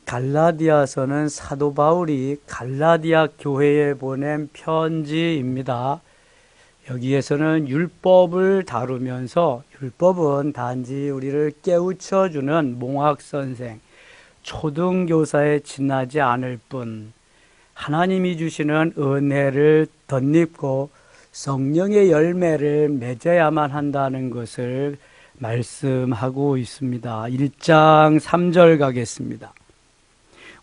갈라디아서는 사도 바울이 갈라디아 교회에 보낸 편지입니다. 여기에서는 율법을 다루면서 율법은 단지 우리를 깨우쳐주는 몽학선생, 초등교사에 지나지 않을 뿐 하나님이 주시는 은혜를 덧입고 성령의 열매를 맺어야만 한다는 것을 말씀하고 있습니다. 1장 3절 가겠습니다.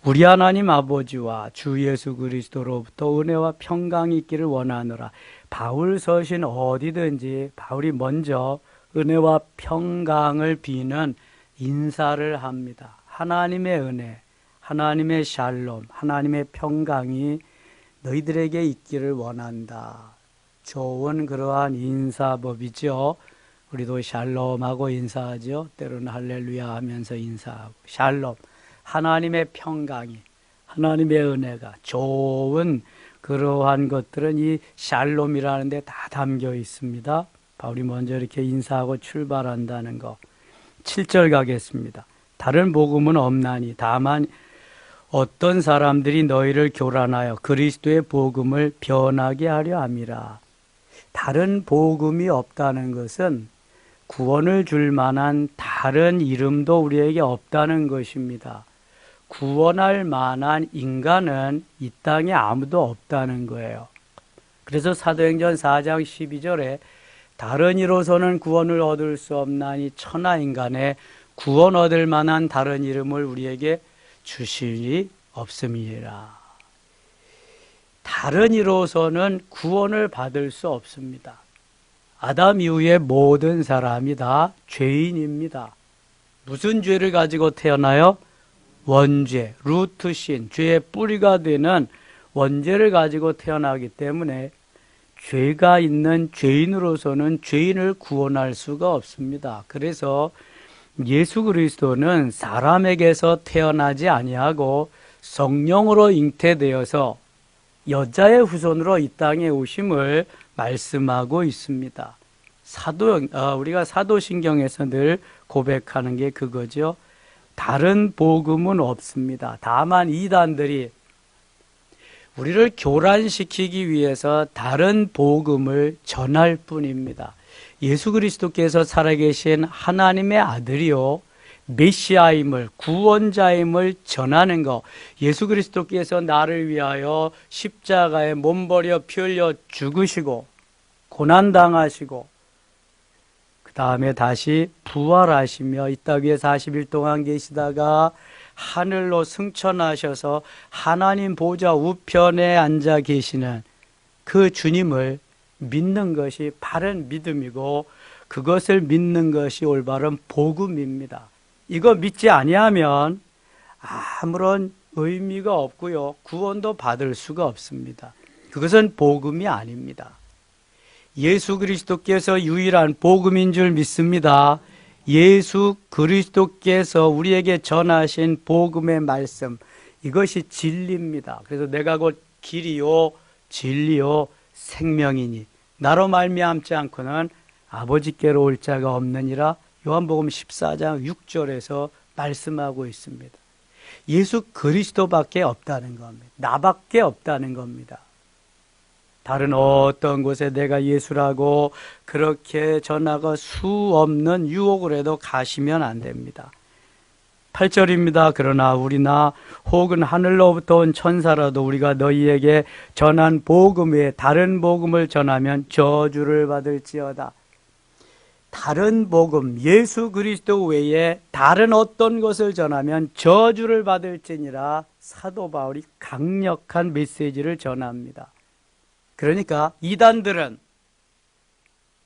우리 하나님 아버지와 주 예수 그리스도로부터 은혜와 평강이 있기를 원하노라. 바울 서신 어디든지 바울이 먼저 은혜와 평강을 비는 인사를 합니다. 하나님의 은혜, 하나님의 샬롬, 하나님의 평강이 너희들에게 있기를 원한다. 좋은 그러한 인사법이죠. 우리도 샬롬하고 인사하죠. 때로는 할렐루야 하면서 인사하고 샬롬, 하나님의 평강이, 하나님의 은혜가 좋은 그러한 것들은 이 샬롬이라는 데 다 담겨 있습니다. 바울이 먼저 이렇게 인사하고 출발한다는 거. 7절 가겠습니다. 다른 복음은 없나니 다만 어떤 사람들이 너희를 교란하여 그리스도의 복음을 변하게 하려 함이라. 다른 복음이 없다는 것은 구원을 줄 만한 다른 이름도 우리에게 없다는 것입니다. 구원할 만한 인간은 이 땅에 아무도 없다는 거예요. 그래서 사도행전 4장 12절에 다른 이로서는 구원을 얻을 수 없나니 천하 인간의 구원 얻을 만한 다른 이름을 우리에게 주시리 없음이라. 다른 이로서는 구원을 받을 수 없습니다. 아담 이후의 모든 사람이 다 죄인입니다. 무슨 죄를 가지고 태어나요? 원죄, 루트신, 죄의 뿌리가 되는 원죄를 가지고 태어나기 때문에 죄가 있는 죄인으로서는 죄인을 구원할 수가 없습니다. 그래서 예수 그리스도는 사람에게서 태어나지 아니하고 성령으로 잉태되어서 여자의 후손으로 이 땅에 오심을 말씀하고 있습니다. 우리가 사도신경에서 늘 고백하는 게 그거죠. 다른 복음은 없습니다. 다만 이단들이 우리를 교란시키기 위해서 다른 복음을 전할 뿐입니다. 예수 그리스도께서 살아계신 하나님의 아들이요 메시아임을, 구원자임을 전하는 것, 예수 그리스도께서 나를 위하여 십자가에 몸버려 피 흘려 죽으시고 고난당하시고 그 다음에 다시 부활하시며 이 땅 위에 40일 동안 계시다가 하늘로 승천하셔서 하나님 보좌 우편에 앉아 계시는 그 주님을 믿는 것이 바른 믿음이고 그것을 믿는 것이 올바른 복음입니다. 이거 믿지 아니하면 아무런 의미가 없고요. 구원도 받을 수가 없습니다. 그것은 복음이 아닙니다. 예수 그리스도께서 유일한 복음인 줄 믿습니다. 예수 그리스도께서 우리에게 전하신 복음의 말씀, 이것이 진리입니다. 그래서 내가 곧 길이요 진리요 생명이니 나로 말미암지 않고는 아버지께로 올 자가 없느니라. 요한복음 14장 6절에서 말씀하고 있습니다. 예수 그리스도밖에 없다는 겁니다. 나밖에 없다는 겁니다. 다른 어떤 곳에 내가 예수라고 그렇게 전하고 수 없는 유혹을 해도 가시면 안 됩니다. 8절입니다. 그러나 우리나 혹은 하늘로부터 온 천사라도 우리가 너희에게 전한 복음 외에 다른 복음을 전하면 저주를 받을지어다. 다른 복음, 예수 그리스도 외에 다른 어떤 것을 전하면 저주를 받을지니라. 사도 바울이 강력한 메시지를 전합니다. 그러니까 이단들은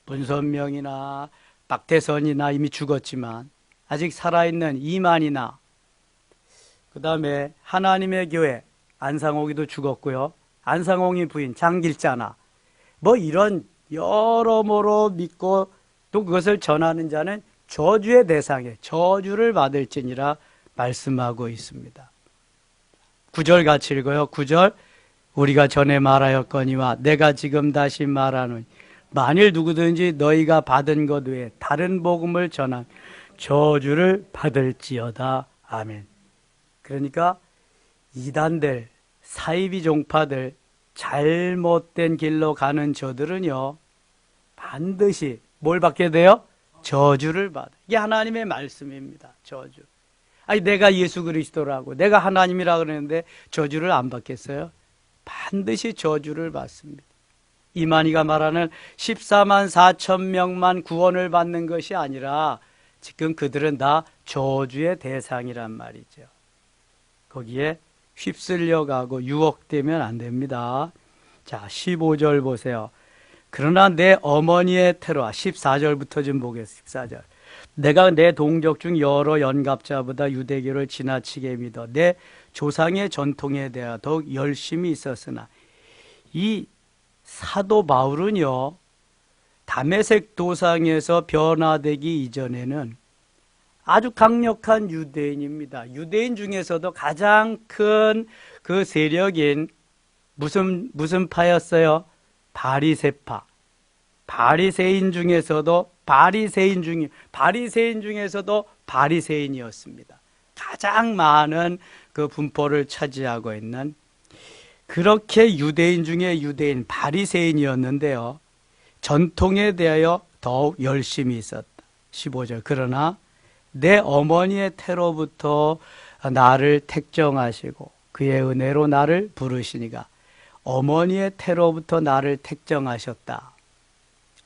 문선명이나 박태선이나 이미 죽었지만 아직 살아있는 이만이나 그 다음에 하나님의 교회 안상옥이도 죽었고요. 안상옥이 부인 장길자나 뭐 이런 여러모로 믿고 또 그것을 전하는 자는 저주의 대상에 저주를 받을지니라 말씀하고 있습니다. 9절 같이 읽어요. 9절 우리가 전에 말하였거니와 내가 지금 다시 말하노니 만일 누구든지 너희가 받은 것 외에 다른 복음을 전하면 저주를 받을지어다. 아멘. 그러니까 이단들, 사이비 종파들, 잘못된 길로 가는 저들은요, 반드시 뭘 받게 돼요? 저주를 받아. 이게 하나님의 말씀입니다. 저주. 아니, 내가 예수 그리스도라고, 내가 하나님이라 그러는데 저주를 안 받겠어요? 반드시 저주를 받습니다. 이만희가 말하는 14만 4천 명만 구원을 받는 것이 아니라 지금 그들은 다 저주의 대상이란 말이죠. 거기에 휩쓸려 가고 유혹되면 안 됩니다. 자, 15절 보세요. 그러나 내 어머니의 태로와 14절부터 좀 보겠습니다. 14절. 내가 내 동족 중 여러 연갑자보다 유대교를 지나치게 믿어 내 조상의 전통에 대하여 더욱 열심히 있었으나 이 사도 바울은요, 다메섹 도상에서 변화되기 이전에는 아주 강력한 유대인입니다. 유대인 중에서도 가장 큰 그 세력인 무슨 파였어요? 바리새파. 바리새인 중에서도 바리새인이었습니다. 가장 많은 그 분포를 차지하고 있는 그렇게 유대인 중에 유대인 바리새인이었는데요. 전통에 대하여 더욱 열심히 있었다. 15절. 그러나 내 어머니의 태로부터 나를 택정하시고 그의 은혜로 나를 부르시니가 어머니의 태로부터 나를 택정하셨다.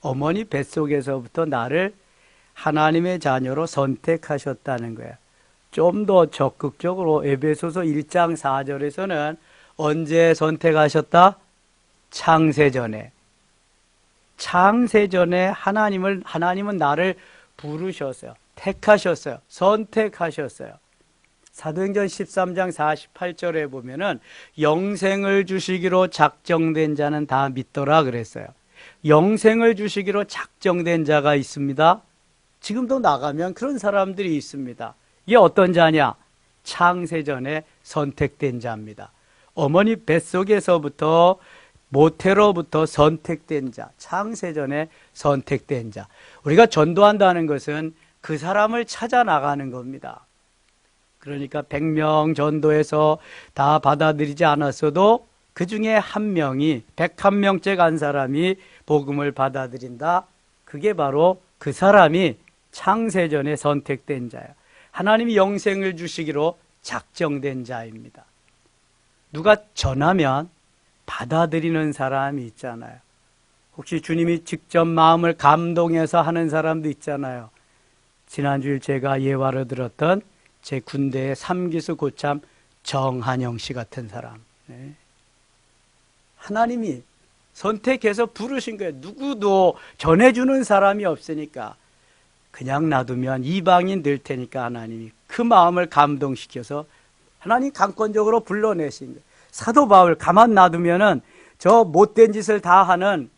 어머니 뱃속에서부터 나를 하나님의 자녀로 선택하셨다는 거예요. 좀 더 적극적으로 에베소서 1장 4절에서는 언제 선택하셨다? 창세전에. 창세전에 하나님은 나를 부르셨어요. 택하셨어요. 선택하셨어요. 사도행전 13장 48절에 보면은 영생을 주시기로 작정된 자는 다 믿더라 그랬어요. 영생을 주시기로 작정된 자가 있습니다. 지금도 나가면 그런 사람들이 있습니다. 이게 어떤 자냐? 창세전에 선택된 자입니다. 어머니 뱃속에서부터 모태로부터 선택된 자, 창세전에 선택된 자. 우리가 전도한다는 것은 그 사람을 찾아 나가는 겁니다. 그러니까 100명 전도해서 다 받아들이지 않았어도 그 중에 한 명이 101명째 간 사람이 복음을 받아들인다. 그게 바로 그 사람이 창세전에 선택된 자예요. 하나님이 영생을 주시기로 작정된 자입니다. 누가 전하면 받아들이는 사람이 있잖아요. 혹시 주님이 직접 마음을 감동해서 하는 사람도 있잖아요. 지난주일 제가 예화를 들었던 제 군대의 3기수 고참 정한영 씨 같은 사람. 네. 하나님이 선택해서 부르신 거예요. 누구도 전해주는 사람이 없으니까 그냥 놔두면 이방인 될 테니까 하나님이 그 마음을 감동시켜서 하나님 강권적으로 불러내신 거예요. 사도 바울 가만 놔두면은 저 못된 짓을 다 하는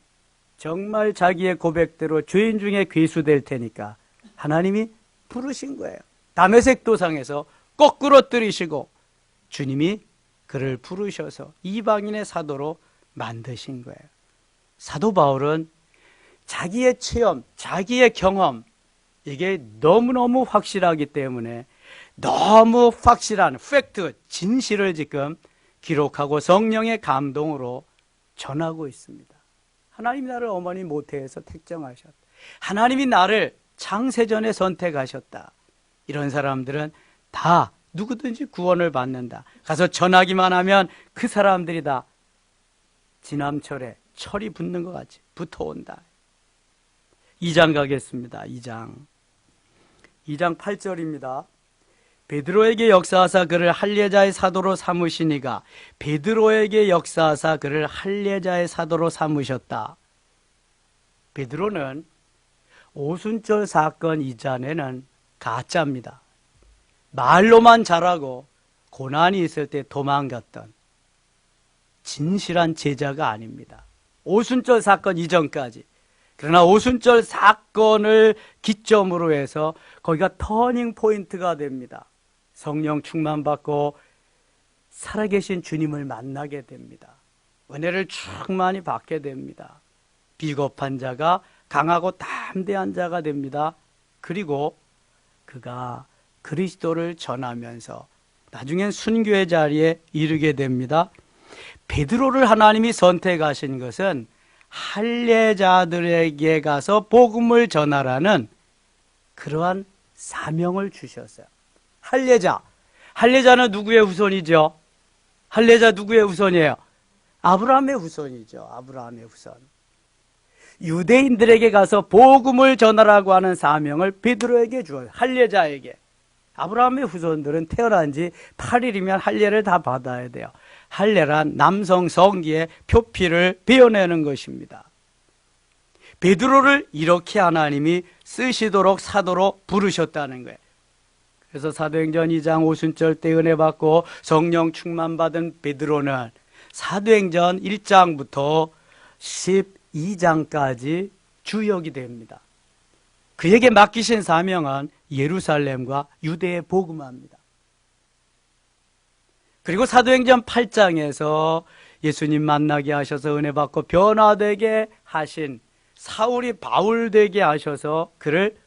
정말 자기의 고백대로 죄인 중에 괴수될 테니까 하나님이 부르신 거예요. 다메섹 도상에서 거꾸로 들이시고 주님이 그를 부르셔서 이방인의 사도로 만드신 거예요. 사도 바울은 자기의 체험, 자기의 경험 이게 너무너무 확실하기 때문에 너무 확실한 팩트, 진실을 지금 기록하고 성령의 감동으로 전하고 있습니다. 하나님이 나를 어머니 모태에서 택정하셨다. 하나님이 나를 창세전에 선택하셨다. 이런 사람들은 다 누구든지 구원을 받는다. 가서 전하기만 하면 그 사람들이 다 지남철에 철이 붙는 것 같이 붙어온다. 2장 가겠습니다. 2장 8절입니다. 베드로에게 역사하사 그를 할례자의 사도로 삼으시니가 베드로에게 역사하사 그를 할례자의 사도로 삼으셨다. 베드로는 오순절 사건 이전에는 가짜입니다. 말로만 잘하고 고난이 있을 때 도망갔던 진실한 제자가 아닙니다. 오순절 사건 이전까지. 그러나 오순절 사건을 기점으로 해서 거기가 터닝 포인트가 됩니다. 성령 충만받고 살아계신 주님을 만나게 됩니다. 은혜를 충만히 받게 됩니다. 비겁한 자가 강하고 담대한 자가 됩니다. 그리고 그가 그리스도를 전하면서 나중엔 순교의 자리에 이르게 됩니다. 베드로를 하나님이 선택하신 것은 할례자들에게 가서 복음을 전하라는 그러한 사명을 주셨어요. 할례자는 누구의 후손이죠? 할례자 누구의 후손이에요? 아브라함의 후손이죠. 아브라함의 후손. 유대인들에게 가서 복음을 전하라고 하는 사명을 베드로에게 주어요. 할례자에게. 아브라함의 후손들은 태어난 지 8일이면 할례를 다 받아야 돼요. 할례란 남성 성기의 표피를 베어내는 것입니다. 베드로를 이렇게 하나님이 쓰시도록 사도로 부르셨다는 거예요. 그래서 사도행전 2장 오순절 때 은혜 받고 성령 충만 받은 베드로는 사도행전 1장부터 12장까지 주역이 됩니다. 그에게 맡기신 사명은 예루살렘과 유대에 복음합니다. 그리고 사도행전 8장에서 예수님 만나게 하셔서 은혜 받고 변화되게 하신 사울이 바울 되게 하셔서 그를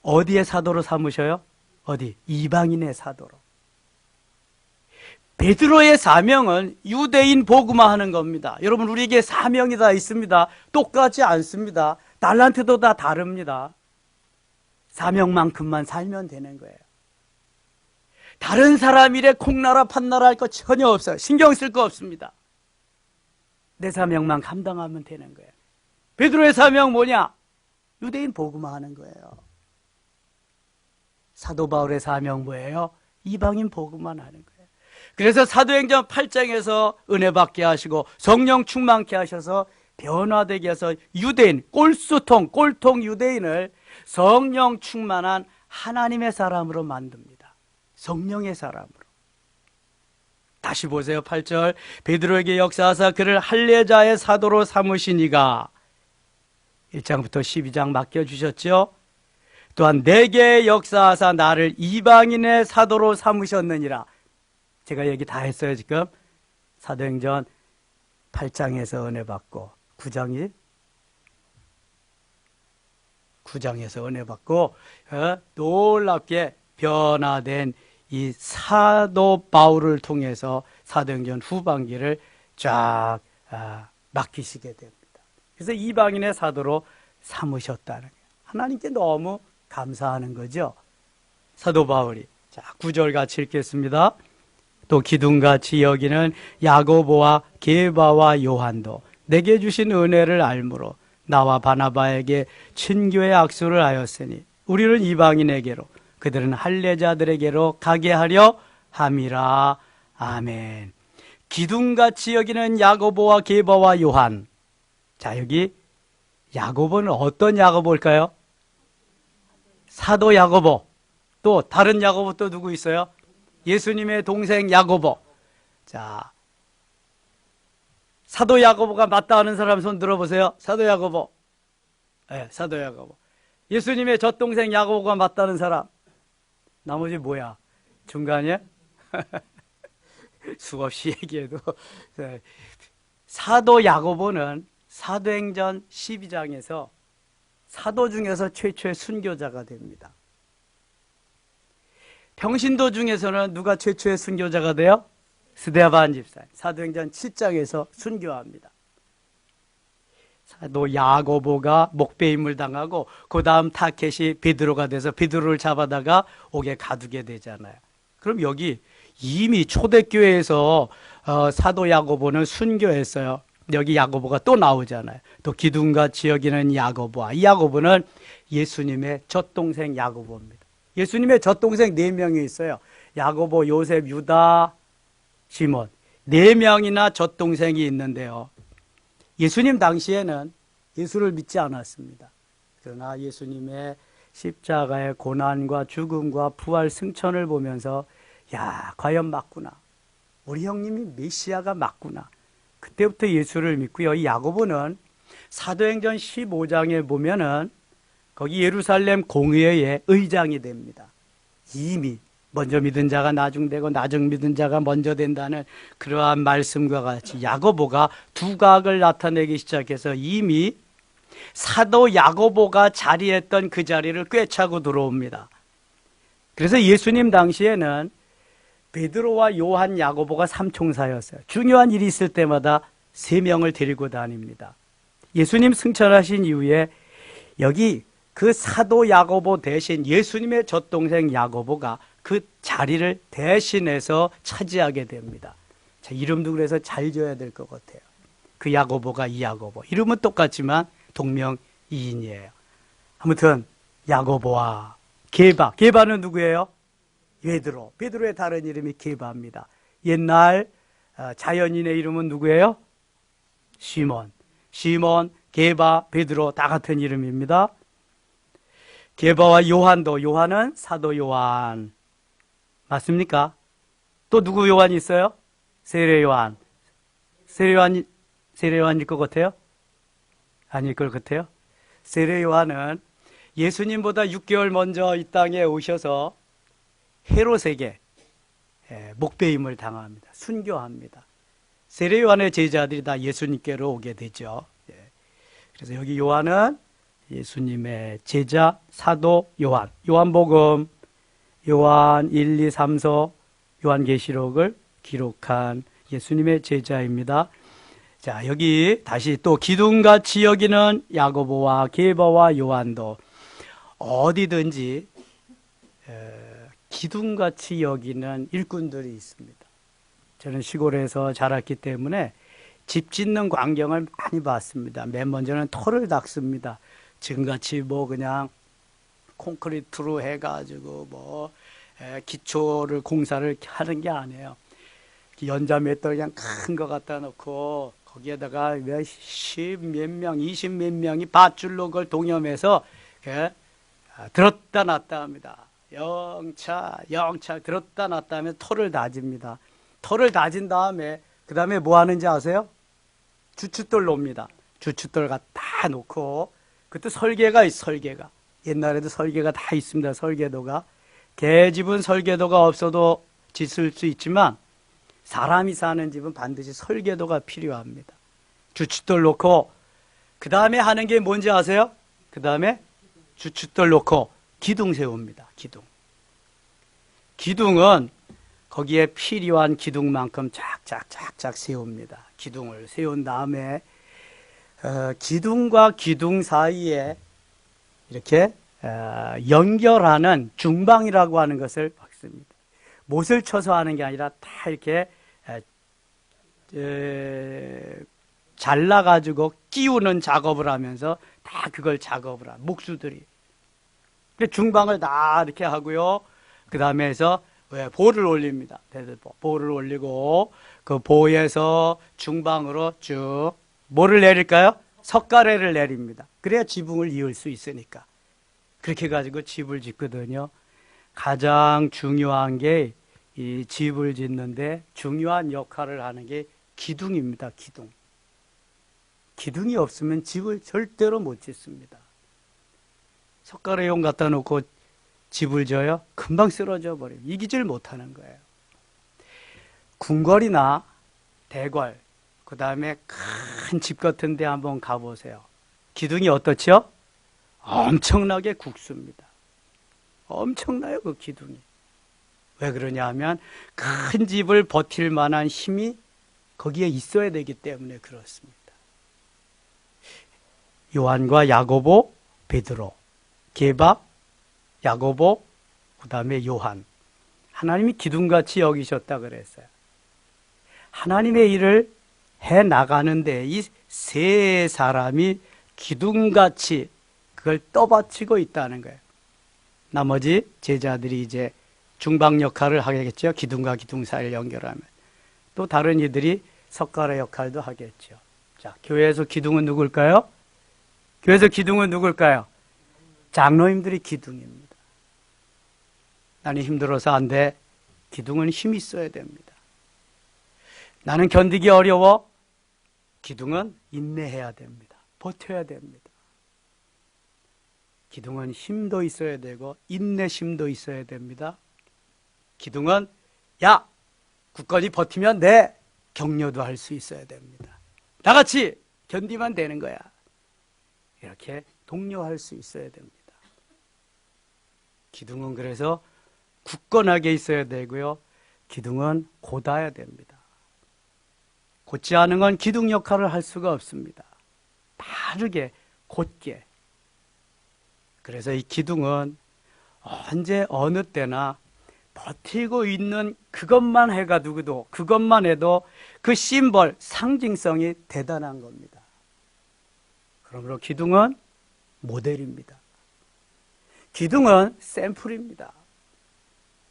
어디에 사도로 삼으셔요? 어디? 이방인의 사도로. 베드로의 사명은 유대인 복음화하는 겁니다. 여러분, 우리에게 사명이 다 있습니다. 똑같지 않습니다. 달란트도 다 다릅니다. 사명만큼만 살면 되는 거예요. 다른 사람 일에 콩나라 판나라 할 거 전혀 없어요. 신경 쓸 거 없습니다. 내 사명만 감당하면 되는 거예요. 베드로의 사명 뭐냐? 유대인 복음화하는 거예요. 사도 바울의 사명 뭐예요? 이방인 복음만 하는 거예요. 그래서 사도행전 8장에서 은혜 받게 하시고 성령 충만케 하셔서 변화되게 해서 유대인, 꼴통 유대인을 성령 충만한 하나님의 사람으로 만듭니다. 성령의 사람으로. 다시 보세요. 8절. 베드로에게 역사하사 그를 할례자의 사도로 삼으시니가 1장부터 12장 맡겨주셨죠. 또한 내게 역사하사 나를 이방인의 사도로 삼으셨느니라. 제가 얘기 다 했어요 지금. 사도행전 8장에서 은혜 받고 9장에서 은혜 받고 놀랍게 변화된 이 사도 바울을 통해서 사도행전 후반기를 쫙 맡기시게 됩니다. 그래서 이방인의 사도로 삼으셨다는 거예요. 하나님께 너무 감사하는 거죠. 사도 바울이. 자, 9절 같이 읽겠습니다. 또 기둥같이 여기는 야고보와 게바와 요한도 내게 주신 은혜를 알므로 나와 바나바에게 친교의 악수를 하였으니 우리는 이방인에게로 그들은 할례자들에게로 가게 하려 함이라. 아멘. 기둥같이 여기는 야고보와 게바와 요한. 자, 여기 야고보는 어떤 야고보일까요? 사도 야고보. 또 다른 야고보 또 누구 있어요? 예수님의 동생 야고보. 자, 사도 야고보가 맞다 하는 사람 손 들어보세요. 사도 야고보. 네, 사도 야고보. 예수님의 젖동생 야고보가 맞다는 사람. 나머지 뭐야? 중간이야? 수없이 얘기해도. 사도 야고보는 사도행전 12장에서 사도 중에서 최초의 순교자가 됩니다. 평신도 중에서는 누가 최초의 순교자가 돼요? 스데반 집사님. 사도행전 7장에서 순교합니다. 사도 야고보가 목배임을 당하고 그 다음 타켓이 베드로가 돼서 베드로를 잡아다가 옥에 가두게 되잖아요. 그럼 여기 이미 초대교회에서 사도 야고보는 순교했어요. 여기 야고보가 또 나오잖아요. 또 기둥같이 여기는 야고보와 이 야고보는 예수님의 젖동생 야고보입니다. 예수님의 젖동생 4명이 있어요. 야고보, 요셉, 유다, 시몬. 4명이나 젖동생이 있는데요. 예수님 당시에는 예수를 믿지 않았습니다. 그러나 예수님의 십자가의 고난과 죽음과 부활 승천을 보면서 야, 과연 맞구나. 우리 형님이 메시아가 맞구나. 그때부터 예수를 믿고요. 이 야고보는 사도행전 15장에 보면은 거기 예루살렘 공회의 의장이 됩니다. 이미 먼저 믿은 자가 나중 되고 나중 믿은 자가 먼저 된다는 그러한 말씀과 같이 야고보가 두각을 나타내기 시작해서 이미 사도 야고보가 자리했던 그 자리를 꿰차고 들어옵니다. 그래서 예수님 당시에는 베드로와 요한, 야고보가 삼총사였어요. 중요한 일이 있을 때마다 세 명을 데리고 다닙니다. 예수님 승천하신 이후에 여기 그 사도 야고보 대신 예수님의 젖동생 야고보가 그 자리를 대신해서 차지하게 됩니다. 자, 이름도 그래서 잘 지어야 될 것 같아요. 그 야고보가 이 야고보. 이름은 똑같지만 동명이인이에요. 아무튼 야고보와 게바. 게바는 누구예요? 베드로. 베드로의 다른 이름이 게바입니다. 옛날 자연인의 이름은 누구예요? 시몬. 시몬, 게바, 베드로 다 같은 이름입니다. 게바와 요한도, 요한은 사도 요한. 맞습니까? 또 누구 요한이 있어요? 세례 요한. 세례 요한일 것 같아요? 아닐 것 같아요? 세례 요한은 예수님보다 6개월 먼저 이 땅에 오셔서 헤롯에게 목배임을 당합니다. 순교합니다. 세례 요한의 제자들이 다 예수님께로 오게 되죠. 그래서 여기 요한은 예수님의 제자 사도 요한, 요한복음, 요한 1, 2, 3서, 요한계시록을 기록한 예수님의 제자입니다. 자, 여기 다시 또 기둥같이 여기는 야고보와 게바와 요한도 어디든지 기둥같이 여기는 일꾼들이 있습니다. 저는 시골에서 자랐기 때문에 집 짓는 광경을 많이 봤습니다. 맨 먼저는 터를 닦습니다. 지금같이 뭐 그냥 콘크리트로 해가지고 기초를 공사를 하는 게 아니에요. 연자 맷돌 그냥 큰 거 갖다 놓고 거기에다가 십 몇 명, 20 몇 명이 밧줄로 그걸 동여매서 들었다 놨다 합니다. 영차 들었다 놨다 하면 터를 다집니다. 터를 다진 다음에 그 다음에 뭐 하는지 아세요? 주춧돌 놓습니다. 주춧돌 다 놓고 그것도 설계가 있어. 설계가 옛날에도 설계가 다 있습니다. 설계도가 개집은 설계도가 없어도 짓을 수 있지만 사람이 사는 집은 반드시 설계도가 필요합니다. 주춧돌 놓고 그 다음에 하는 게 뭔지 아세요? 그 다음에 주춧돌 놓고 기둥 세웁니다. 기둥은 거기에 필요한 기둥만큼 쫙쫙쫙쫙 세웁니다. 기둥을 세운 다음에 기둥과 기둥 사이에 이렇게 연결하는 중방이라고 하는 것을 박습니다. 못을 쳐서 하는 게 아니라 다 이렇게 잘라가지고 끼우는 작업을 하면서 다 그걸 작업을 합니다. 목수들이. 중방을 다 이렇게 하고요. 그 다음에 해서 보를 올립니다. 보를 올리고 그 보에서 중방으로 쭉 뭐를 내릴까요? 석가래를 내립니다. 그래야 지붕을 이을 수 있으니까. 그렇게 가지고 집을 짓거든요. 가장 중요한 게 이 집을 짓는데 중요한 역할을 하는 게 기둥입니다. 기둥. 기둥이 없으면 집을 절대로 못 짓습니다. 석가래용 갖다 놓고 집을 져요? 금방 쓰러져 버려요. 이기질 못하는 거예요. 궁궐이나 대궐, 그 다음에 큰 집 같은 데 한번 가보세요. 기둥이 어떻죠? 엄청나게 굵습니다. 엄청나요, 그 기둥이. 왜 그러냐 하면 큰 집을 버틸 만한 힘이 거기에 있어야 되기 때문에 그렇습니다. 요한과 야고보, 베드로, 게바, 야고보, 그 다음에 요한. 하나님이 기둥같이 여기셨다 그랬어요. 하나님의 일을 해 나가는데 이 세 사람이 기둥같이 그걸 떠받치고 있다는 거예요. 나머지 제자들이 이제 중방 역할을 하겠죠. 기둥과 기둥 사이를 연결하면. 또 다른 이들이 석가래 역할도 하겠죠. 자, 교회에서 기둥은 누굴까요? 교회에서 기둥은 누굴까요? 장로님들이 기둥입니다. 나는 힘들어서 안 돼. 기둥은 힘이 있어야 됩니다. 나는 견디기 어려워. 기둥은 인내해야 됩니다. 버텨야 됩니다. 기둥은 힘도 있어야 되고 인내심도 있어야 됩니다. 기둥은 야, 굳건히 버티면 돼. 격려도 할 수 있어야 됩니다. 나같이 견디면 되는 거야. 이렇게 독려할 수 있어야 됩니다. 기둥은 그래서 굳건하게 있어야 되고요. 기둥은 곧아야 됩니다. 곧지 않은 건 기둥 역할을 할 수가 없습니다. 바르게, 곧게. 그래서 이 기둥은 언제 어느 때나 버티고 있는 그것만 해가지고도, 그것만 해도 그 심벌, 상징성이 대단한 겁니다. 그러므로 기둥은 모델입니다. 기둥은 샘플입니다.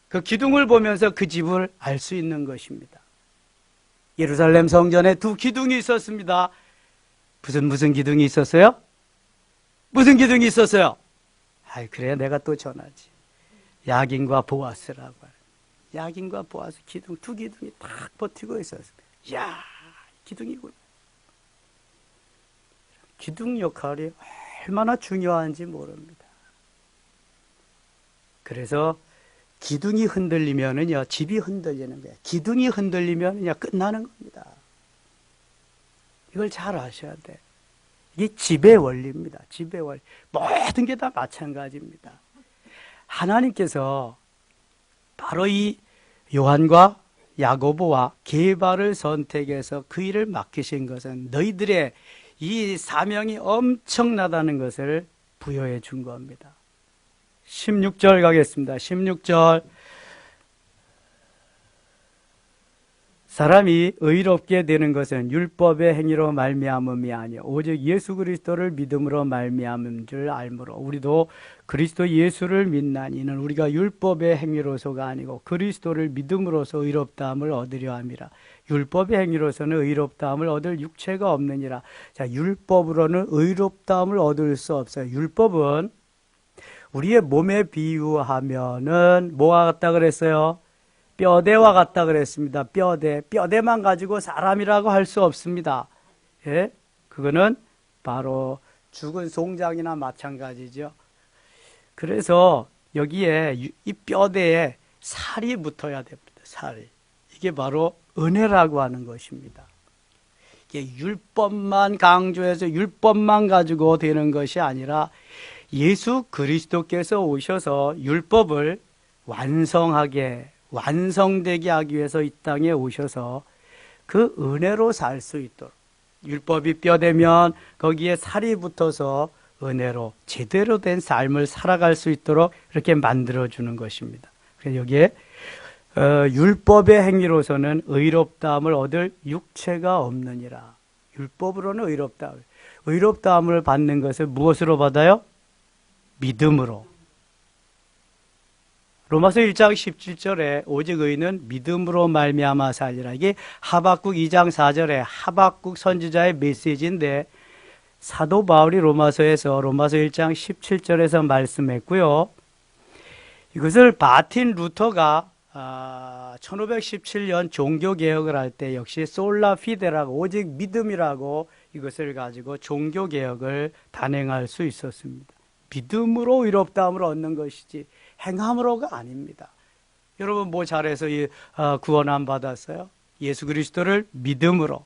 그 기둥을 보면서 그 집을 알 수 있는 것입니다. 예루살렘 성전에 두 기둥이 있었습니다. 무슨 기둥이 있었어요? 무슨 기둥이 있었어요? 아이, 그래, 내가 또 전하지. 야긴과 보아스라고. 야긴과 보아스 기둥, 두 기둥이 딱 버티고 있었습니다. 이야, 기둥이군. 기둥 역할이 얼마나 중요한지 모릅니다. 그래서 기둥이 흔들리면은요, 집이 흔들리는 거예요. 기둥이 흔들리면은요, 끝나는 겁니다. 이걸 잘 아셔야 돼. 이게 집의 원리입니다. 집의 원리. 모든 게 다 마찬가지입니다. 하나님께서 바로 이 요한과 야고보와 게바를 선택해서 그 일을 맡기신 것은 너희들의 이 사명이 엄청나다는 것을 부여해 준 겁니다. 16절 가겠습니다. 16절. 사람이 의롭게 되는 것은 율법의 행위로 말미암음이 아니요 오직 예수 그리스도를 믿음으로 말미암은 줄 알므로 우리도 그리스도 예수를 믿나니 이는 우리가 율법의 행위로서가 아니고 그리스도를 믿음으로써 의롭다함을 얻으려 함이라. 율법의 행위로서는 의롭다함을 얻을 육체가 없느니라. 자, 율법으로는 의롭다함을 얻을 수 없어요. 율법은 우리의 몸에 비유하면은 뭐와 같다 그랬어요? 뼈대와 같다 그랬습니다. 뼈대만 가지고 사람이라고 할 수 없습니다. 예? 그거는 바로 죽은 송장이나 마찬가지죠. 그래서 여기에 이 뼈대에 살이 붙어야 됩니다. 살이. 이게 바로 은혜라고 하는 것입니다. 이게 율법만 강조해서 율법만 가지고 되는 것이 아니라 예수 그리스도께서 오셔서 율법을 완성되게 하기 위해서 이 땅에 오셔서 그 은혜로 살 수 있도록, 율법이 뼈되면 거기에 살이 붙어서 은혜로 제대로 된 삶을 살아갈 수 있도록 이렇게 만들어주는 것입니다. 그래서 여기에 율법의 행위로서는 의롭다함을 얻을 육체가 없느니라. 율법으로는 의롭다함을 받는 것을 무엇으로 받아요? 믿음으로. 로마서 1장 17절에 오직 의인은 믿음으로 말미암아 살리라. 이게 하박국 2장 4절에 하박국 선지자의 메시지인데 사도 바울이 로마서에서 로마서 1장 17절에서 말씀했고요. 이것을 마틴 루터가 1517년 종교개혁을 할 때 역시 솔라 피데라고 오직 믿음이라고 이것을 가지고 종교개혁을 단행할 수 있었습니다. 믿음으로 의롭다함을 얻는 것이지 행함으로가 아닙니다. 여러분 뭐 잘해서 구원 안 받았어요? 예수 그리스도를 믿음으로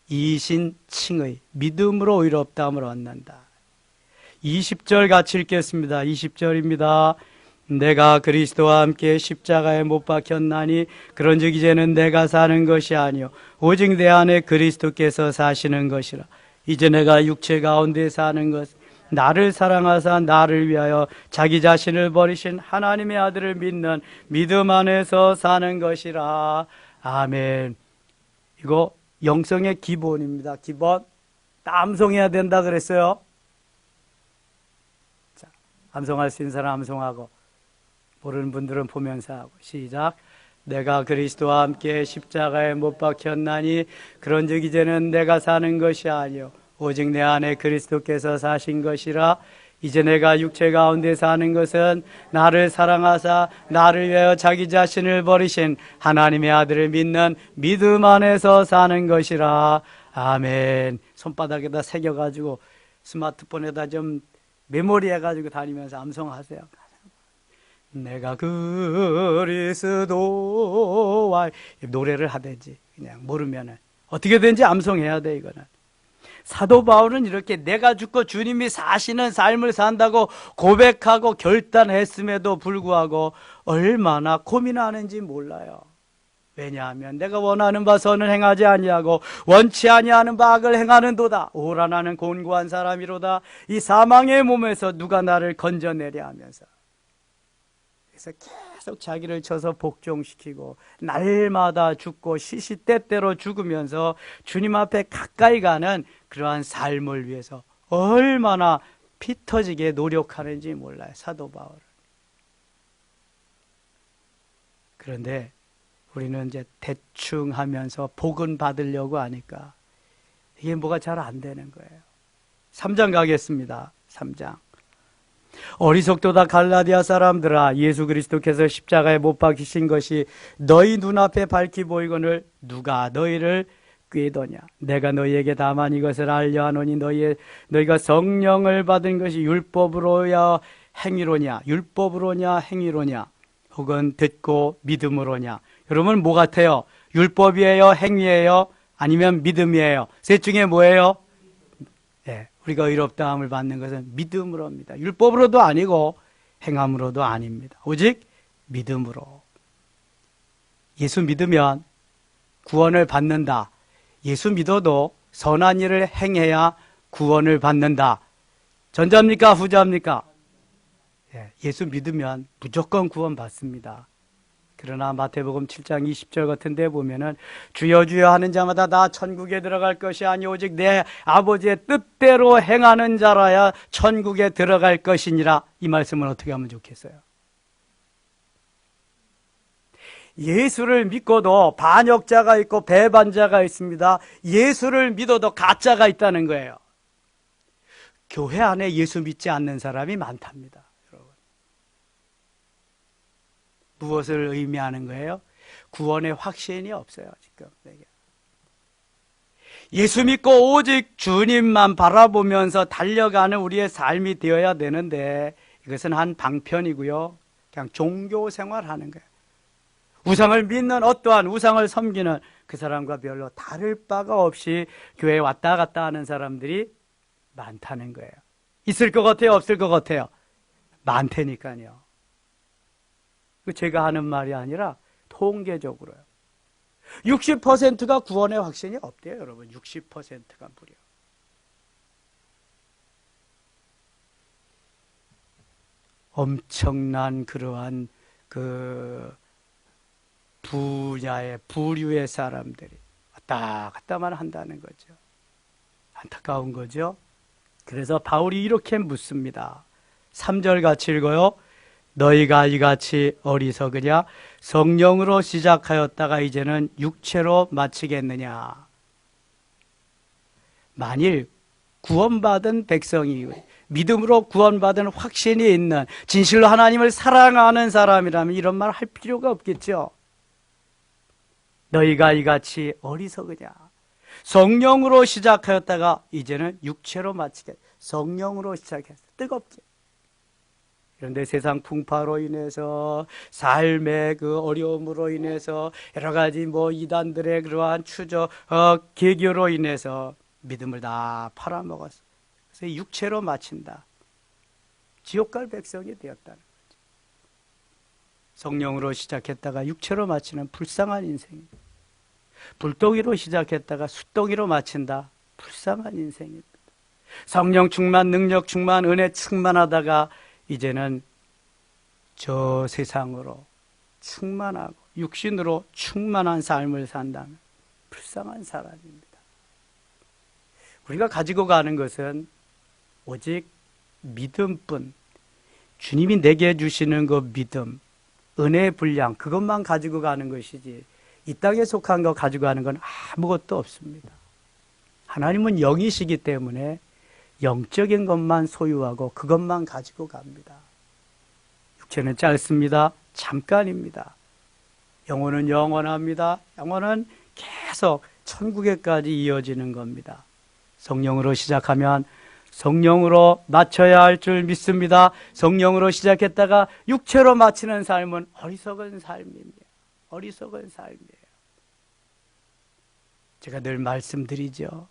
이신칭의 믿음으로 의롭다함을 얻는다. 20절 같이 읽겠습니다. 20절입니다. 내가 그리스도와 함께 십자가에 못 박혔나니 그런즉 이제는 내가 사는 것이 아니요 오직 내 안에 그리스도께서 사시는 것이라. 이제 내가 육체 가운데 사는 것 나를 사랑하사 나를 위하여 자기 자신을 버리신 하나님의 아들을 믿는 믿음 안에서 사는 것이라. 아멘. 이거 영성의 기본입니다. 기본. 암송해야 된다 그랬어요. 자, 암송할 수 있는 사람 암송하고 모르는 분들은 보면서 하고 시작. 내가 그리스도와 함께 십자가에 못 박혔나니 그런즉 이제는 내가 사는 것이 아니요 오직 내 안에 그리스도께서 사신 것이라. 이제 내가 육체 가운데 사는 것은 나를 사랑하사 나를 위하여 자기 자신을 버리신 하나님의 아들을 믿는 믿음 안에서 사는 것이라. 아멘. 손바닥에다 새겨가지고 스마트폰에다 좀 메모리해가지고 다니면서 암송하세요. 내가 그리스도와 노래를 하든지 그냥 모르면은 어떻게든지 암송해야 돼. 이거는 사도 바울은 이렇게 내가 죽고 주님이 사시는 삶을 산다고 고백하고 결단했음에도 불구하고 얼마나 고민하는지 몰라요. 왜냐하면 내가 원하는 바 선을 행하지 아니하고 원치 아니하는 바 악을 행하는도다. 오라 나는 곤고한 사람이로다. 이 사망의 몸에서 누가 나를 건져내려 하면서, 그래서 계속 자기를 쳐서 복종시키고 날마다 죽고 시시때때로 죽으면서 주님 앞에 가까이 가는 그러한 삶을 위해서 얼마나 피 터지게 노력하는지 몰라요, 사도 바울은. 그런데 우리는 이제 대충 하면서 복은 받으려고 하니까 이게 뭐가 잘 안 되는 거예요. 3장 가겠습니다. 3장. 어리석도다 갈라디아 사람들아, 예수 그리스도께서 십자가에 못 박히신 것이 너희 눈앞에 밝히 보이거늘 누가 너희를 꾀더냐. 내가 너희에게 다만 이것을 알려 하노니 너희가 성령을 받은 것이 율법으로야 행위로냐, 율법으로냐 행위로냐, 혹은 듣고 믿음으로냐. 여러분 뭐 같아요? 율법이에요? 행위예요? 아니면 믿음이에요? 셋 중에 뭐예요? 네, 우리가 의롭다함을 받는 것은 믿음으로입니다. 율법으로도 아니고 행함으로도 아닙니다. 오직 믿음으로. 예수 믿으면 구원을 받는다. 예수 믿어도 선한 일을 행해야 구원을 받는다. 전자입니까? 후자입니까? 예수 믿으면 무조건 구원 받습니다. 그러나 마태복음 7장 20절 같은 데 보면은 주여 주여 하는 자마다 다 천국에 들어갈 것이 아니 오직 내 아버지의 뜻대로 행하는 자라야 천국에 들어갈 것이니라. 이 말씀은 어떻게 하면 좋겠어요? 예수를 믿고도 반역자가 있고 배반자가 있습니다. 예수를 믿어도 가짜가 있다는 거예요. 교회 안에 예수 믿지 않는 사람이 많답니다. 무엇을 의미하는 거예요? 구원의 확신이 없어요, 지금. 예수 믿고 오직 주님만 바라보면서 달려가는 우리의 삶이 되어야 되는데 이것은 한 방편이고요. 그냥 종교 생활하는 거예요. 우상을 믿는 어떠한 우상을 섬기는 그 사람과 별로 다를 바가 없이 교회에 왔다 갔다 하는 사람들이 많다는 거예요. 있을 것 같아요? 없을 것 같아요? 많다니까요. 제가 하는 말이 아니라 통계적으로요. 60%가 구원의 확신이 없대요, 여러분. 60%가 무려. 엄청난 그러한 분야의 부류의 사람들이 왔다 갔다만 한다는 거죠. 안타까운 거죠. 그래서 바울이 이렇게 묻습니다. 3절 같이 읽어요. 너희가 이같이 어리석으냐? 성령으로 시작하였다가 이제는 육체로 마치겠느냐? 만일 구원받은 백성이 믿음으로 구원받은 확신이 있는 진실로 하나님을 사랑하는 사람이라면 이런 말 할 필요가 없겠죠. 너희가 이같이 어리석으냐? 성령으로 시작하였다가 이제는 육체로 마치겠다. 성령으로 시작했어. 뜨겁게. 그런데 세상 풍파로 인해서 삶의 그 어려움으로 인해서 여러 가지 이단들의 그러한 계교로 인해서 믿음을 다 팔아먹었어. 그래서 육체로 마친다. 지옥 갈 백성이 되었다는 거죠. 성령으로 시작했다가 육체로 마치는 불쌍한 인생입니다. 불덩이로 시작했다가 숫덩이로 마친다. 불쌍한 인생입니다. 성령 충만, 능력 충만, 은혜 충만하다가 이제는 저 세상으로 충만하고 육신으로 충만한 삶을 산다면 불쌍한 사람입니다. 우리가 가지고 가는 것은 오직 믿음뿐, 주님이 내게 주시는 그 믿음, 은혜의 분량, 그것만 가지고 가는 것이지 이 땅에 속한 거 가지고 가는 건 아무것도 없습니다. 하나님은 영이시기 때문에 영적인 것만 소유하고 그것만 가지고 갑니다. 육체는 짧습니다. 잠깐입니다. 영혼은 영원합니다. 영혼은 계속 천국에까지 이어지는 겁니다. 성령으로 시작하면 성령으로 마쳐야 할 줄 믿습니다. 성령으로 시작했다가 육체로 마치는 삶은 어리석은 삶입니다. 어리석은 삶이에요. 제가 늘 말씀드리죠.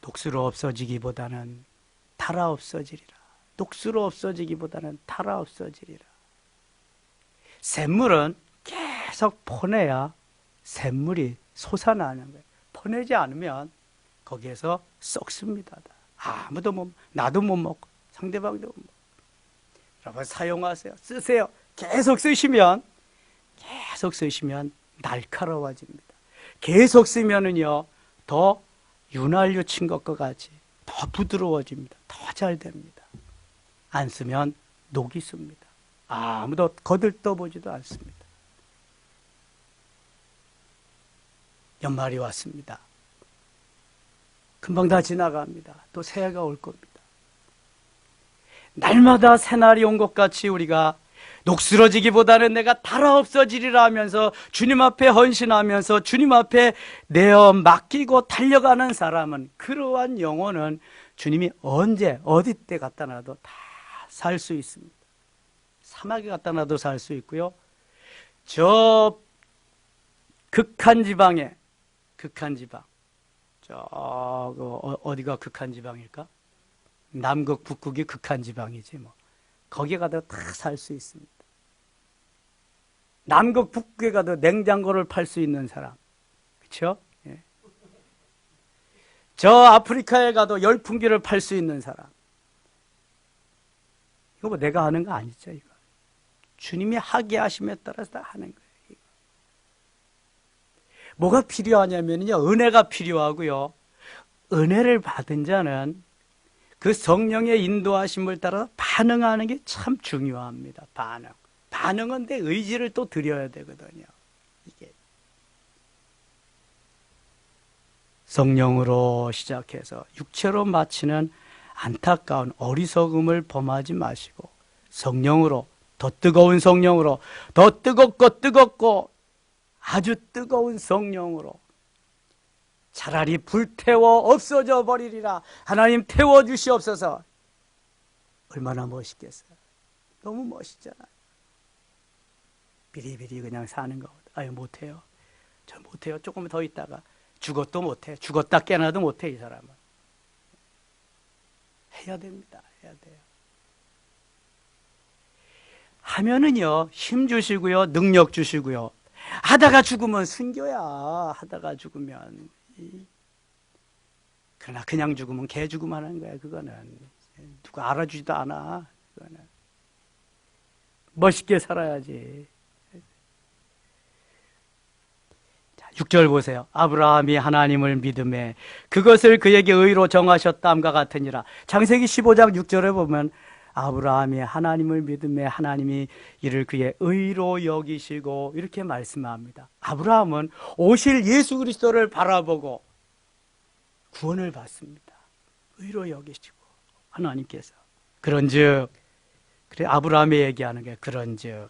독수로 없어지기보다는 타라 없어지리라. 독수로 없어지기보다는 타라 없어지리라. 샘물은 계속 퍼내야 샘물이 솟아나는 거예요. 퍼내지 않으면 거기에서 썩습니다. 아무도 나도 못 먹고 상대방도 못 먹고. 여러분 사용하세요. 쓰세요. 계속 쓰시면 날카로워집니다. 계속 쓰면은요 더 윤활유 친 것과 같이 더 부드러워집니다. 더 잘 됩니다. 안 쓰면 녹이 씁니다. 아무도 거들떠보지도 않습니다. 연말이 왔습니다. 금방 다 지나갑니다. 또 새해가 올 겁니다. 날마다 새날이 온 것 같이 우리가 녹슬어지기보다는 내가 달아 없어지리라 하면서 주님 앞에 헌신하면서 주님 앞에 내어 맡기고 달려가는 사람은, 그러한 영혼은 주님이 언제 어디 때 갖다 놔도 다 살 수 있습니다. 사막에 갖다 놔도 살 수 있고요, 저 극한 지방 어디가 극한 지방일까? 남극 북극이 극한 지방이지 뭐. 거기에 가도 다 살 수 있습니다. 남극 북극에 가도 냉장고를 팔 수 있는 사람, 그렇죠? 예. 저 아프리카에 가도 열풍기를 팔 수 있는 사람. 이거 뭐 내가 하는 거 아니죠, 이거. 주님이 하게 하심에 따라서 다 하는 거예요. 이거. 뭐가 필요하냐면요, 은혜가 필요하고요. 은혜를 받은 자는 그 성령의 인도하심을 따라 반응하는 게 참 중요합니다. 반응은 내 의지를 또 드려야 되거든요. 이게 성령으로 시작해서 육체로 마치는 안타까운 어리석음을 범하지 마시고, 성령으로, 더 뜨거운 성령으로, 더 뜨겁고 아주 뜨거운 성령으로 차라리 불태워 없어져 버리리라. 하나님 태워주시옵소서. 얼마나 멋있겠어요. 너무 멋있잖아요. 비리비리 그냥 사는 거거든. 아유 못해요. 저 못해요. 조금 더 있다가 죽어도 못해. 죽었다 깨나도 못해. 이 사람은. 해야 됩니다. 해야 돼요. 하면은요 힘 주시고요, 능력 주시고요. 하다가 죽으면 순교야. 하다가 죽으면. 그러나 그냥 죽으면 개 죽음 하는 거야. 그거는 누가 알아주지도 않아. 그거는 멋있게 살아야지. 자, 6절 보세요. 아브라함이 하나님을 믿음에 그것을 그에게 의로 정하셨다함과 같으니라. 창세기 15장 6절에 보면 아브라함이 하나님을 믿음에 하나님이 이를 그의 의로 여기시고 이렇게 말씀합니다. 아브라함은 오실 예수 그리스도를 바라보고 구원을 받습니다. 의로 여기시고 하나님께서. 그런즉, 그래 아브라함이 얘기하는 게 그런즉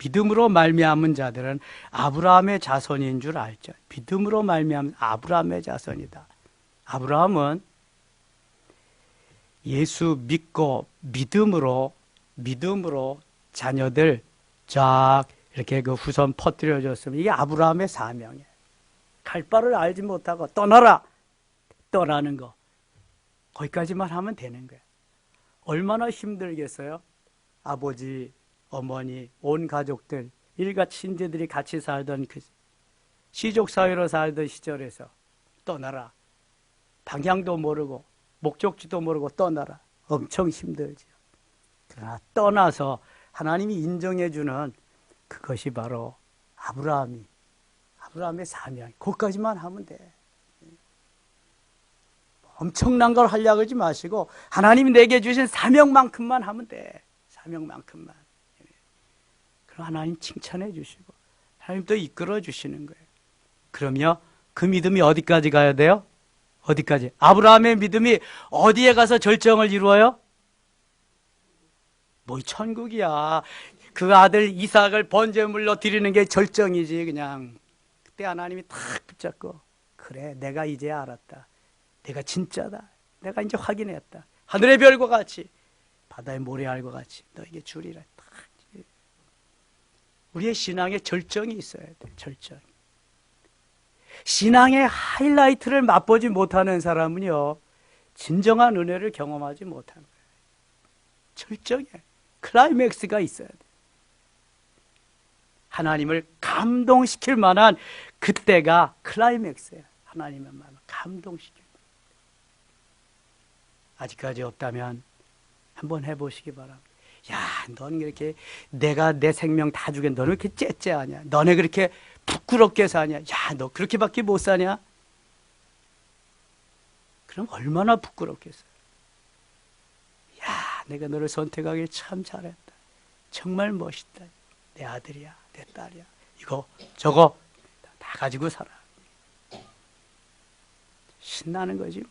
믿음으로 말미암은 자들은 아브라함의 자손인 줄 알죠. 믿음으로 말미암은 아브라함의 자손이다. 아브라함은 예수 믿고 믿음으로 자녀들 쫙 이렇게 그 후손 퍼뜨려 줬으면 이게 아브라함의 사명이에요. 갈 바를 알지 못하고 떠나라. 떠나는 거. 거기까지만 하면 되는 거예요. 얼마나 힘들겠어요? 아버지, 어머니, 온 가족들, 일가 친지들이 같이 살던 그 시족사회로 살던 시절에서 떠나라. 방향도 모르고 목적지도 모르고 떠나라. 엄청 힘들죠. 그러나 떠나서 하나님이 인정해주는 그것이 바로 아브라함의 사명. 그것까지만 하면 돼. 엄청난 걸 하려고 하지 마시고 하나님이 내게 주신 사명만큼만 하면 돼. 사명만큼만. 그럼 하나님 칭찬해 주시고 하나님 또 이끌어 주시는 거예요. 그러면 그 믿음이 어디까지 가야 돼요? 어디까지? 아브라함의 믿음이 어디에 가서 절정을 이루어요? 뭐 천국이야. 그 아들 이삭을 번제물로 드리는 게 절정이지. 그냥 그때 하나님이 탁 붙잡고 그래 내가 이제 알았다. 내가 진짜다. 내가 이제 확인했다. 하늘의 별과 같이 바다의 모래알과 같이 너에게 주리라. 딱. 우리의 신앙에 절정이 있어야 돼. 절정. 신앙의 하이라이트를 맛보지 못하는 사람은요, 진정한 은혜를 경험하지 못하는 거예요. 절정에 클라이맥스가 있어야 돼요. 하나님을 감동시킬 만한 그때가 클라이맥스예요. 하나님의 마음을 감동시킬 만한. 아직까지 없다면 한번 해보시기 바랍니다. 야, 너는 이렇게 내가 내 생명 다 주게 너는 이렇게 째째하냐? 너네 그렇게 부끄럽게 사냐? 야, 너 그렇게밖에 못 사냐? 그럼 얼마나 부끄럽겠어요. 야, 내가 너를 선택하길 참 잘했다. 정말 멋있다. 내 아들이야, 내 딸이야. 이거 저거 다 가지고 살아. 신나는 거지 뭐.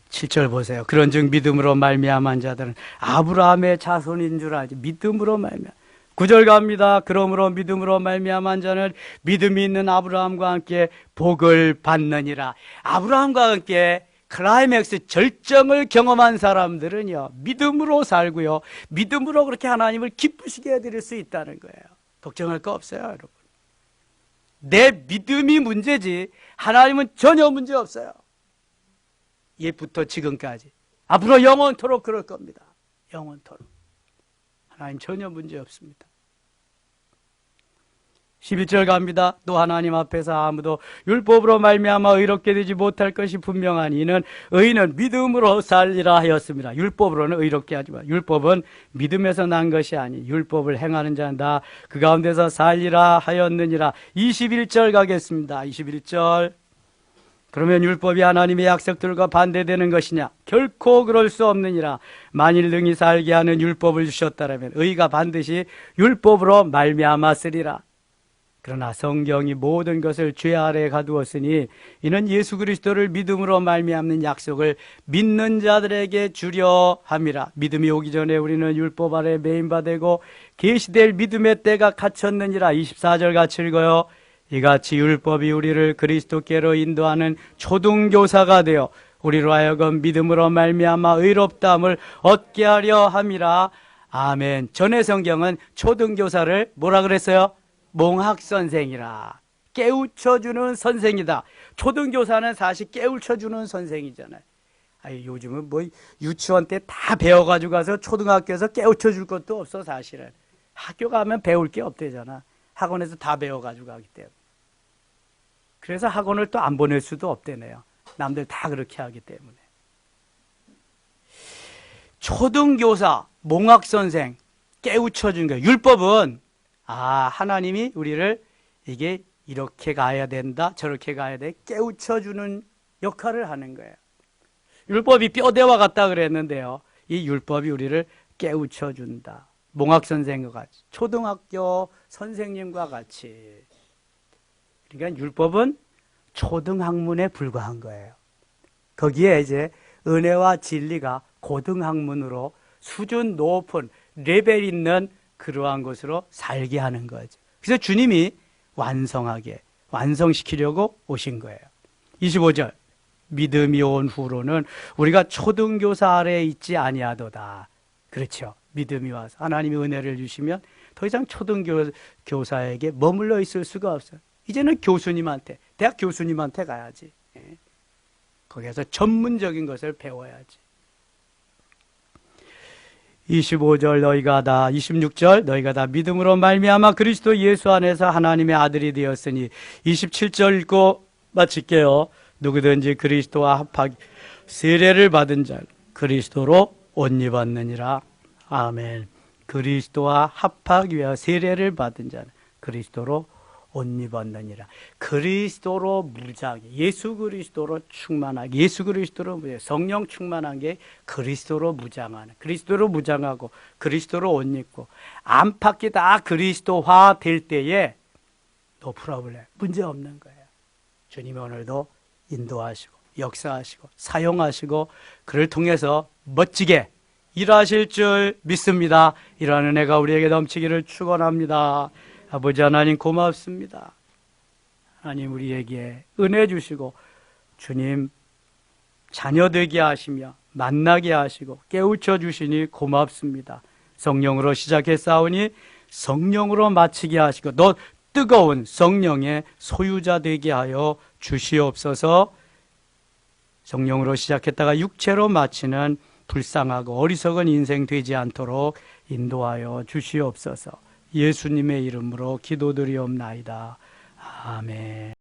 7절 보세요. 그런즉 믿음으로 말미암은 자들은 아브라함의 자손인 줄 알지. 믿음으로 말미암아. 9절 갑니다. 그러므로 믿음으로 말미암은 자는 믿음이 있는 아브라함과 함께 복을 받느니라. 아브라함과 함께 클라이맥스 절정을 경험한 사람들은요, 믿음으로 살고요, 믿음으로 그렇게 하나님을 기쁘시게 해드릴 수 있다는 거예요. 걱정할 거 없어요, 여러분. 내 믿음이 문제지 하나님은 전혀 문제 없어요. 옛부터 지금까지 앞으로 영원토록 그럴 겁니다. 영원토록 하나님 전혀 문제 없습니다. 11절 갑니다. 또 하나님 앞에서 아무도 율법으로 말미암아 의롭게 되지 못할 것이 분명하니 이는 의인은 믿음으로 살리라 하였습니다. 율법으로는 의롭게 하지만 율법은 믿음에서 난 것이 아니 율법을 행하는 자는 다 그 가운데서 살리라 하였느니라. 21절 가겠습니다. 21절. 그러면 율법이 하나님의 약속들과 반대되는 것이냐? 결코 그럴 수 없느니라. 만일 능히 살게 하는 율법을 주셨다라면 의가 반드시 율법으로 말미암았으리라. 그러나 성경이 모든 것을 죄 아래에 가두었으니 이는 예수 그리스도를 믿음으로 말미암는 약속을 믿는 자들에게 주려 함이라. 믿음이 오기 전에 우리는 율법 아래 매인 바 되고 계시될 믿음의 때가 갇혔느니라. 24절 같이 읽어요. 이같이 율법이 우리를 그리스도께로 인도하는 초등교사가 되어 우리로 하여금 믿음으로 말미암아 의롭다함을 얻게 하려 함이라. 아멘. 전의 성경은 초등교사를 뭐라 그랬어요? 몽학선생이라. 깨우쳐주는 선생이다. 초등교사는 사실 깨우쳐주는 선생이잖아요. 아니, 요즘은 뭐 유치원 때 다 배워가지고 가서 초등학교에서 깨우쳐줄 것도 없어. 사실은 학교 가면 배울 게 없대잖아. 학원에서 다 배워가지고 가기 때문에. 그래서 학원을 또 안 보낼 수도 없대네요. 남들 다 그렇게 하기 때문에. 초등교사, 몽학선생, 깨우쳐준 거예요. 율법은 하나님이 우리를 이게 이렇게 가야 된다, 저렇게 가야 돼, 깨우쳐주는 역할을 하는 거예요. 율법이 뼈대와 같다 그랬는데요. 이 율법이 우리를 깨우쳐준다. 몽학선생과 같이, 초등학교 선생님과 같이. 그러니까 율법은 초등학문에 불과한 거예요. 거기에 이제 은혜와 진리가 고등학문으로 수준 높은 레벨 있는 그러한 것으로 살게 하는 거죠. 그래서 주님이 완성시키려고 오신 거예요. 25절. 믿음이 온 후로는 우리가 초등교사 아래에 있지 아니하도다. 그렇죠. 믿음이 와서 하나님이 은혜를 주시면 더 이상 초등교사에게 머물러 있을 수가 없어요. 이제는 교수님한테, 대학 교수님한테 가야지. 거기에서 전문적인 것을 배워야지. 25절 26절 너희가 다 믿음으로 말미암아 그리스도 예수 안에서 하나님의 아들이 되었으니 27절 읽고 마칠게요. 누구든지 그리스도와 합하기 세례를 받은 자 그리스도로 옷 입었느니라. 아멘. 그리스도와 합하기 위하여 세례를 받은 자는 그리스도로 옷 입었느니라. 그리스도로 무장하게, 예수 그리스도로 충만하게, 예수 그리스도로 무장, 성령 충만한 게 그리스도로 무장하는, 그리스도로 무장하고 그리스도로 옷 입고 안팎이 다 그리스도화 될 때에 노 프로블렘, 문제 없는 거예요. 주님이 오늘도 인도하시고 역사하시고 사용하시고 그를 통해서 멋지게 일하실 줄 믿습니다. 이러한 은혜가 우리에게 넘치기를 축원합니다. 아버지 하나님 고맙습니다. 하나님 우리에게 은혜 주시고 주님 자녀 되게 하시며 만나게 하시고 깨우쳐 주시니 고맙습니다. 성령으로 시작했사오니 성령으로 마치게 하시고 너 뜨거운 성령의 소유자 되게 하여 주시옵소서. 성령으로 시작했다가 육체로 마치는 불쌍하고 어리석은 인생 되지 않도록 인도하여 주시옵소서. 예수님의 이름으로 기도드리옵나이다. 아멘.